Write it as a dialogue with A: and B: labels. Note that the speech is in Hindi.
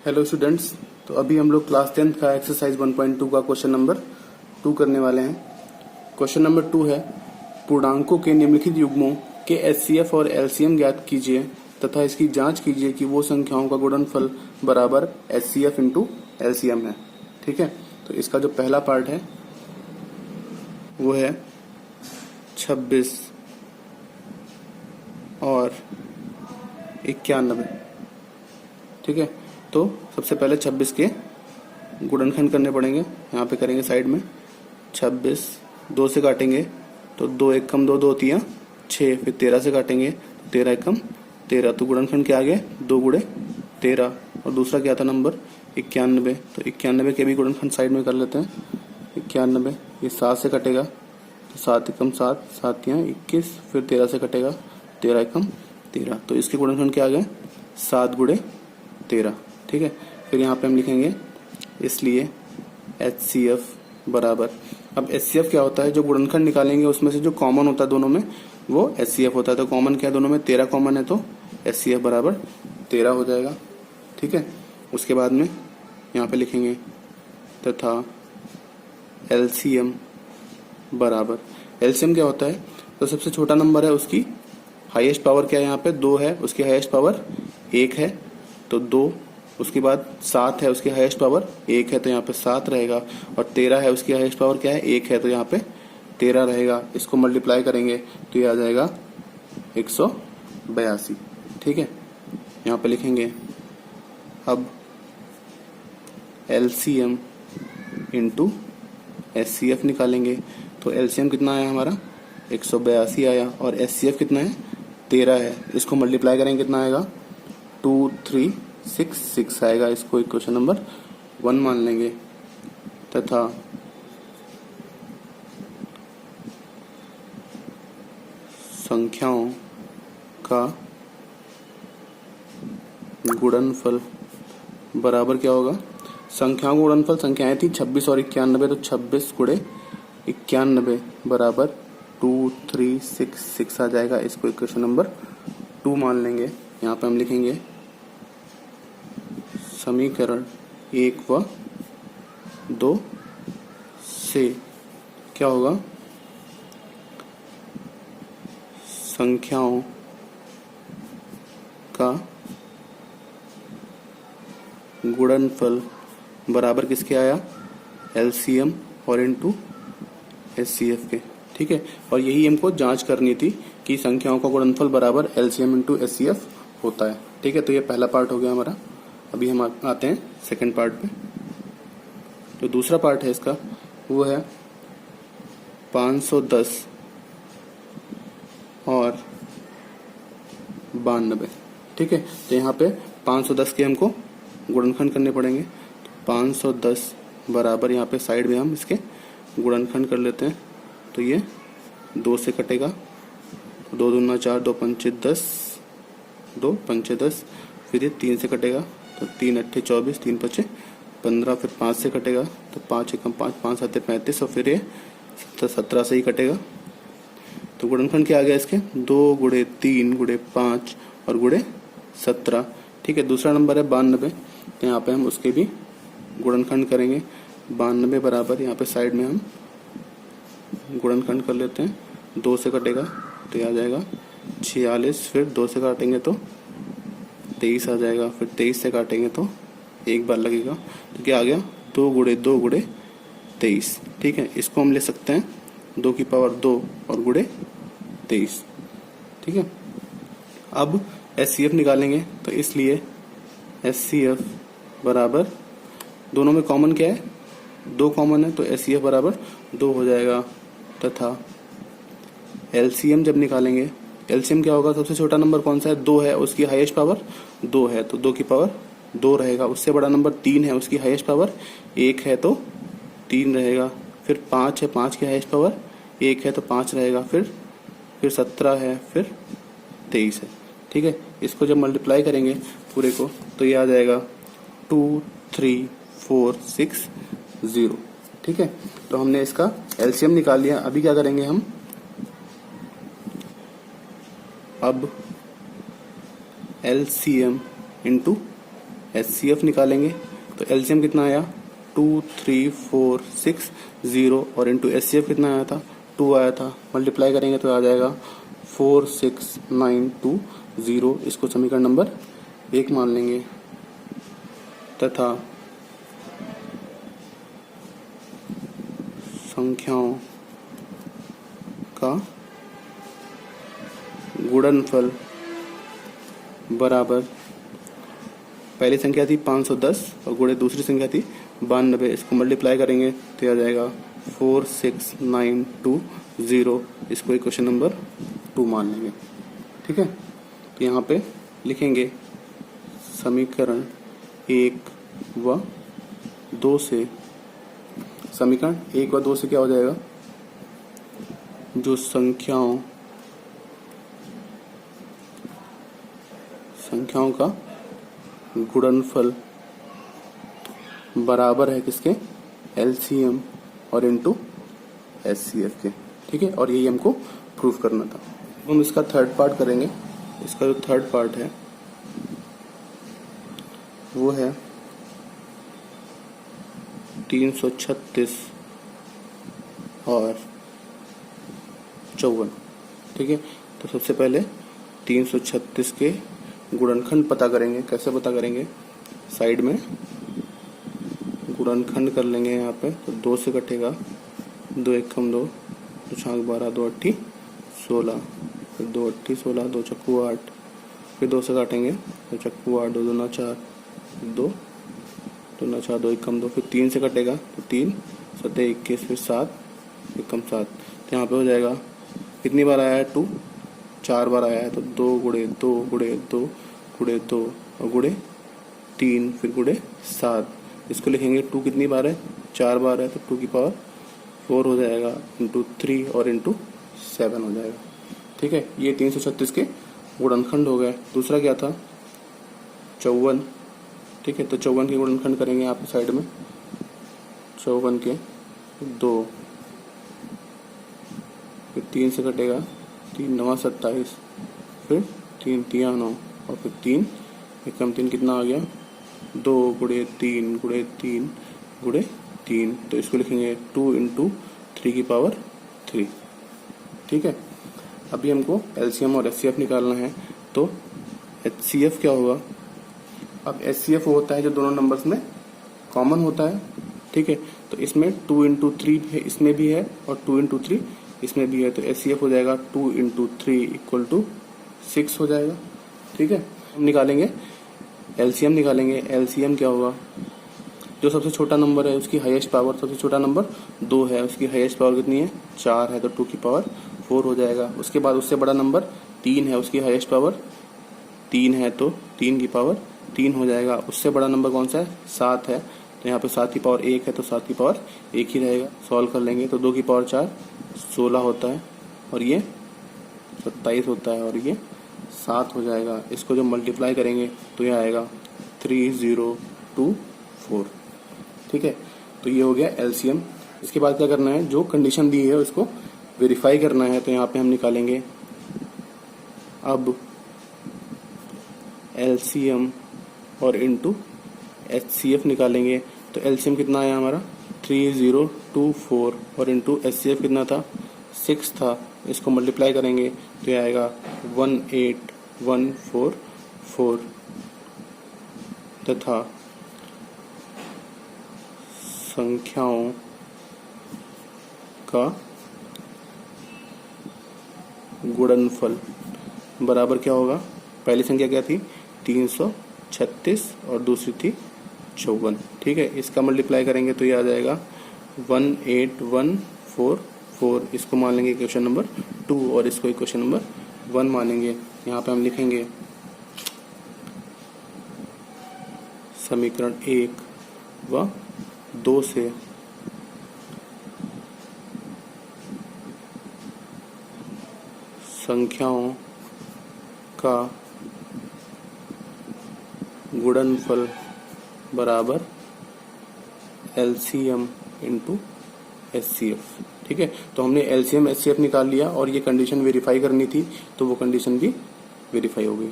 A: Hello students. तो अभी हम लोग क्लास 10th का एक्सरसाइज 1.2 का क्वेश्चन नंबर 2 करने वाले हैं। क्वेश्चन नंबर 2 है, पूर्णांकों के निम्नलिखित युग्मों के एचसीएफ और एलसीएम ज्ञात कीजिए तथा इसकी जांच कीजिए कि वो संख्याओं का गुणनफल बराबर एचसीएफ इंटू एलसीएम है। ठीक है, तो इसका जो पहला पार्ट है वो है 26 और 91। ठीक है, तो सबसे पहले 26 के गुणनखंड करने पड़ेंगे। यहाँ पे करेंगे साइड में 26, 2 से काटेंगे तो 2 एक कम 2, 2 तियां 6, फिर 13 से काटेंगे तो 13 एक कम 13, तो गुणनखंड क्या आ गया 2 गुणे 13। और दूसरा क्या था नंबर 91, तो 91 के भी गुणनखंड साइड में कर लेते हैं। 91 ये 7 से कटेगा तो 7 एक कम 7, 7 तियां 21, फिर 13 से कटेगा 13 एक कम 13, तो इसके गुणनखंड क्या आ गए 7 गुणे 13। ठीक है, फिर यहाँ पे हम लिखेंगे इसलिए HCF बराबर, अब HCF क्या होता है, जो गुणनखंड निकालेंगे उसमें से जो कॉमन होता है दोनों में वो HCF होता है। तो कॉमन क्या है दोनों में 13 कॉमन है, तो HCF बराबर 13 हो जाएगा। ठीक है, उसके बाद में यहाँ पे लिखेंगे तथा LCM बराबर, LCM क्या होता है, तो सबसे छोटा नंबर है उसकी हाईएस्ट पावर क्या है, यहाँ पे 2 है, उसकी हाईएस्ट पावर 1 है तो 2, उसके बाद 7 है उसकी हाईएस्ट पावर 1 है तो यहाँ पे 7 रहेगा, और 13 है उसकी हाईएस्ट पावर क्या है 1 है तो यहाँ पे 13 रहेगा। इसको मल्टीप्लाई करेंगे तो ये आ जाएगा 182। ठीक है, यहाँ पे लिखेंगे अब LCM इंटू HCF निकालेंगे, तो LCM कितना आया हमारा 182 आया, और HCF कितना है 13 है। इसको मल्टीप्लाई करेंगे कितना आएगा 2366 आएगा। इसको इक्वेशन नंबर 1 मान लेंगे तथा संख्याओं का गुणनफल बराबर क्या होगा, संख्याओं का गुणनफल संख्याएं थी 26 और 91, तो 26 गुणे 91 बराबर 2366 आ जाएगा। इसको इक्वेशन नंबर 2 मान लेंगे। यहाँ पे हम लिखेंगे समीकरण 1 व 2 से क्या होगा, संख्याओं का गुणनफल बराबर किसके आया LCM और इंटू HCF के। ठीक है, और यही हमको जांच करनी थी कि संख्याओं का गुणनफल बराबर LCM इंटू HCF होता है। ठीक है, तो ये पहला पार्ट हो गया हमारा। अभी हम आते हैं सेकंड पार्ट पे। जो दूसरा पार्ट है इसका वो है 510 और 92। ठीक है, तो यहाँ पे 510 के हमको गुणनखंड करने पड़ेंगे, तो 510 बराबर यहाँ पे साइड में हम इसके गुणनखंड कर लेते हैं, तो ये 2 से कटेगा, 2 दूना 4, 2 पंचे 10, 2 पंचे 10, फिर ये 3 से कटेगा तो 3 अट्ठे 24, 3 पचे 15, फिर 5 से कटेगा तो 5 एकम 5, 5 सत्ते 35, और फिर ये 17 से ही कटेगा। तो गुणनखंड क्या आ गया इसके 2 गुणे 3 गुणे 5 और गुणे 17। ठीक है, दूसरा नंबर है 92, तो यहाँ पे हम उसके भी गुणनखंड करेंगे। 92 बराबर यहाँ पे साइड में हम गुणनखंड कर लेते हैं, 2 से कटेगा तो ये आ जाएगा 46, फिर 2 से काटेंगे तो 23 आ जाएगा, फिर 23 से काटेंगे तो एक बार लगेगा, तो क्या आ गया 2 गुणे 2 गुणे 23। ठीक है, इसको हम ले सकते हैं 2 की पावर 2 और गुणे 23। ठीक है, अब HCF निकालेंगे, तो इसलिए HCF बराबर, दोनों में कॉमन क्या है 2 कॉमन है, तो HCF बराबर 2 हो जाएगा। तथा LCM जब निकालेंगे, LCM क्या होगा, सबसे छोटा नंबर कौन सा है 2 है, उसकी हाईएस्ट पावर 2 है तो 2 की पावर 2 रहेगा। उससे बड़ा नंबर 3 है, उसकी हाईएस्ट पावर 1 है तो 3 रहेगा। फिर 5 है, 5 की हाईएस्ट पावर 1 है तो 5 रहेगा। फिर 17 है, फिर 23 है। ठीक है, इसको जब मल्टीप्लाई करेंगे पूरे को तो ये आ जाएगा 23460। ठीक है, तो हमने इसका LCM निकाल लिया। अभी क्या करेंगे हम, अब LCM इंटू HCF निकालेंगे तो LCM कितना आया 2 3 4 6 0 और इंटू HCF कितना आया था 2 आया था। मल्टीप्लाई करेंगे तो आ जाएगा 4 6 9 2 0। इसको समीकरण नंबर 1 मान लेंगे तथा संख्याओं का गुणनफल बराबर पहली संख्या थी 510 और गुणे दूसरी संख्या थी 92। इसको मल्टीप्लाई करेंगे तो आ जाएगा 4 6 9 2 0। इसको इक्वेशन नंबर 2 मान लेंगे। ठीक है, तो यहाँ पे लिखेंगे समीकरण 1 व 2 से, समीकरण 1 व 2 से क्या हो जाएगा, जो संख्याओं का गुणनफल बराबर है किसके, LCM और इनटू HCF के। ठीक है, और यही हमको प्रूफ करना था। हम इसका थर्ड पार्ट करेंगे। इसका जो थर्ड पार्ट है वो है 336 और 54। ठीक है, तो सबसे पहले 336 के गुणनखंड पता करेंगे। कैसे पता करेंगे, साइड में गुणनखंड कर लेंगे। यहाँ पे तो 2 से कटेगा, 2 एकम 2, 2 छाक 12, 2 अट्ठी 16, फिर 2 अट्ठी 16, 2 चक्कू 8, फिर 2 से काटेंगे, 2 चक्कू 8, 2 दूना 4, 2 दूना 4, 2 एकम 2, फिर 3 से कटेगा तो 3 7 21, फिर 7 एकम 7। तो यहाँ पे हो जाएगा कितनी बार आया है 2, 4 बार आया है। तो 2 गुणे 2 गुणे 2 गुणे 2 और गुणे 3 फिर गुणे 7। इसको लिखेंगे 2 कितनी बार है, 4 बार है, तो 2 की पावर 4 हो जाएगा इंटू 3 और इंटू 7 हो जाएगा। ठीक है, ये 336 के गुणनखंड हो गए। दूसरा क्या था 54। ठीक है, तो 54 के गुणनखंड करेंगे यहाँ पे साइड में, 54 के 2, फिर 3 से कटेगा, 3 9 27, फिर 3 3 9 और फिर 3 एकम 3 कितना आ गया 2 गुणे 3 गुणे 3 गुणे 3। तो इसको लिखेंगे 2 इंटू 3 की पावर 3। ठीक है, अभी हमको LCM और HCF निकालना है। तो HCF क्या होगा, अब HCF होता है जो दोनों नंबर्स में कॉमन होता है। ठीक है, तो इसमें 2 इंटू 3 है, इसमें भी है, और 2 इंटू 3 इसमें भी है। तो HCF हो जाएगा 2 इंटू 3 इक्वल टू 6 हो जाएगा। ठीक है, हम निकालेंगे LCM निकालेंगे। LCM क्या होगा, जो सबसे छोटा नंबर है उसकी हाईएस्ट पावर, सबसे छोटा नंबर 2 है, उसकी हाईएस्ट पावर कितनी है 4 है, तो 2 की पावर 4 हो जाएगा। उसके बाद उससे बड़ा नंबर 3 है, उसकी हाईएस्ट पावर 3 है, तो 3 की पावर 3 हो जाएगा। उससे बड़ा नंबर कौन सा है 7 है, तो यहाँ पे 7 की पावर 1 है, तो 7 की पावर 1 ही रहेगा। सॉल्व कर लेंगे तो 2 की पावर 4 16 होता है, और ये 27 होता है, और ये 7 हो जाएगा। इसको जब मल्टीप्लाई करेंगे तो ये आएगा 3024। ठीक है, तो ये हो गया LCM। इसके बाद क्या करना है, जो कंडीशन दी है उसको वेरीफाई करना है। तो यहाँ पे हम निकालेंगे अब LCM और इनटू HCF निकालेंगे। तो LCM कितना आया हमारा 3024 और इनटू HCF कितना था 6 था। इसको मल्टीप्लाई करेंगे तो ये आएगा 18144 तथा संख्याओं का गुणनफल बराबर क्या होगा, पहली संख्या क्या थी 336 और दूसरी थी 54। ठीक है, इसका मल्टीप्लाई करेंगे तो ये आ जाएगा 18144। इसको मान लेंगे क्वेश्चन नंबर 2 और इसको क्वेश्चन नंबर 1 मानेंगे। यहाँ पे हम लिखेंगे समीकरण 1 व 2 से संख्याओं का गुणनफल बराबर LCM इंटू HCF। ठीक है, तो हमने LCM HCF निकाल लिया और ये कंडीशन वेरीफाई करनी थी, तो वो कंडीशन भी वेरीफाई हो गई।